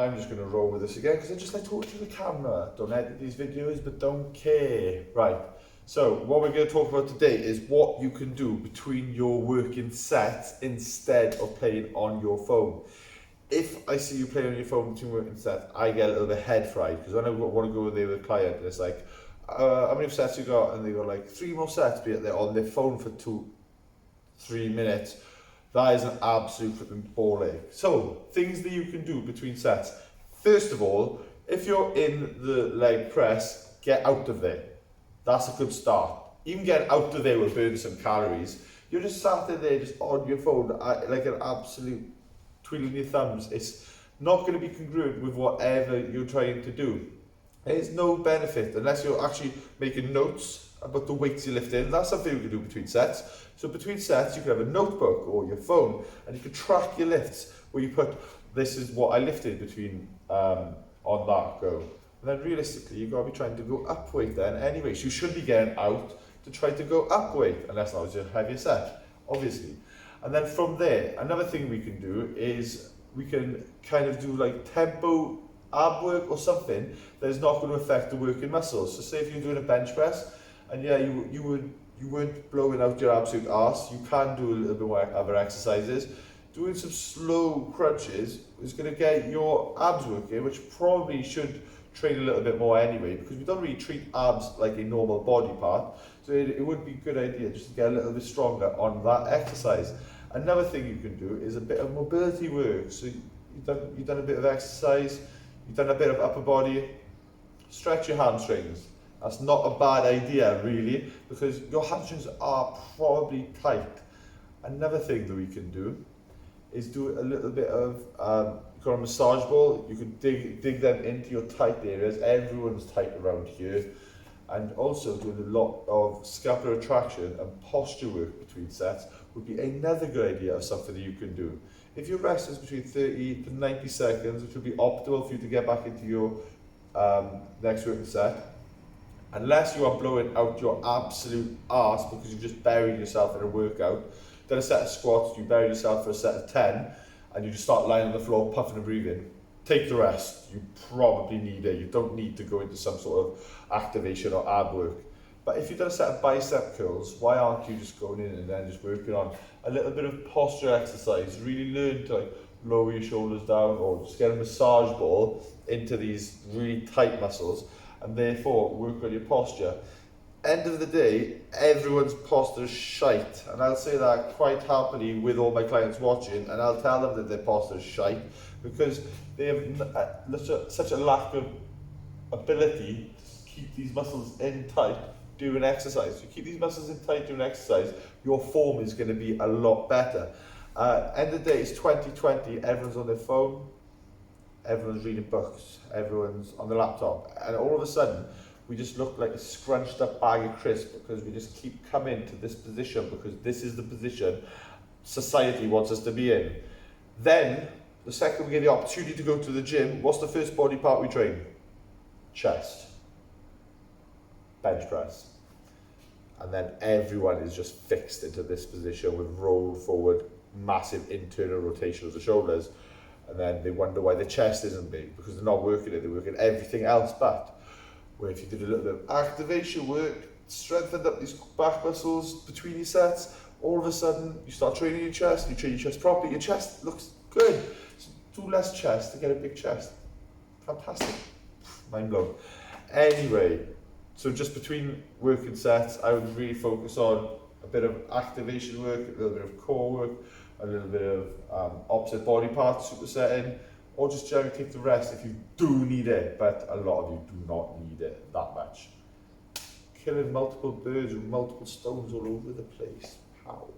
I'm just going to roll with this again because I just like talking to the camera. Don't edit these videos, but don't care. Right, so what we're going to talk about today is what you can do between your working sets instead of playing on your phone. If I see you playing on your phone between working sets, I get a little bit head fried because when I want to go there with a client, it's like, how many sets you got? And they go like 3 more sets, be it they're on their phone for 2-3 minutes. That is an absolute flipping ball ache. So, things that you can do between sets. First of all, if you're in the leg press, get out of there. That's a good start. Even getting out of there will burn some calories. You're just sat there just on your phone like an absolute twiddling your thumbs. It's not going to be congruent with whatever you're trying to do. There's no benefit unless you're actually making notes about the weights you lift in. That's something you can do between sets. So between sets, you can have a notebook or your phone, and you can track your lifts where you put, this is what I lifted between on that go. And then realistically, you've got to be trying to go up weight then anyway. So you should be getting out to try to go up weight, unless that was your heavier set, obviously. And then from there, another thing we can do is we can kind of do like tempo ab work or something that is not going to affect the working muscles. So say if you're doing a bench press, and yeah, you weren't blowing out your absolute arse, you can do a little bit more other exercises. Doing some slow crunches is going to get your abs working, which probably should train a little bit more anyway, because we don't really treat abs like a normal body part. So it would be a good idea just to get a little bit stronger on that exercise. Another thing you can do is a bit of mobility work. So you've done a bit of exercise, you've done a bit of upper body, stretch your hamstrings. That's not a bad idea really, because your hamstrings are probably tight. Another thing that we can do is do a little bit of, you've got a massage ball, you can dig them into your tight areas. Everyone's tight around here. And also doing a lot of scapular retraction and posture work between sets would be another good idea of something that you can do. If your rest is between 30 to 90 seconds, which would be optimal for you to get back into your next working set, unless you are blowing out your absolute arse because you've just buried yourself in a workout, done a set of squats, you buried yourself for a set of 10, and you just start lying on the floor, puffing and breathing. Take the rest. You probably need it. You don't need to go into some sort of activation or ab work. But if you've done a set of bicep curls, why aren't you just going in and then just working on a little bit of posture exercise? Really learn to like lower your shoulders down, or just get a massage ball into these really tight muscles, and therefore work on your posture. End of the day, everyone's posture is shite, and I'll say that quite happily with all my clients watching, and I'll tell them that their posture is shite because they have such a lack of ability to keep these muscles in tight doing exercise. You keep these muscles in tight doing exercise, your form is going to be a lot better. End of the day, it's 2020, everyone's on their phone, everyone's reading books, everyone's on the laptop, and all of a sudden we just look like a scrunched up bag of crisps because we just keep coming to this position because this is the position society wants us to be in. Then, the second we get the opportunity to go to the gym, what's the first body part we train? Chest. Bench press. And then everyone is just fixed into this position with rolled forward, massive internal rotation of the shoulders. And then they wonder why the chest isn't big because they're not working it, they're working everything else but. Where if you did a little bit of activation work, strengthened up these back muscles between your sets, all of a sudden you start training your chest, you train your chest properly, your chest looks good. So do less chest to get a big chest. Fantastic. Mind blown. Anyway, so just between working sets, I would really focus on a bit of activation work, a little bit of core work, a little bit of opposite body parts supersetting, or just generally take the rest if you do need it, but a lot of you do not need it that much. Killing multiple birds with multiple stones all over the place. How?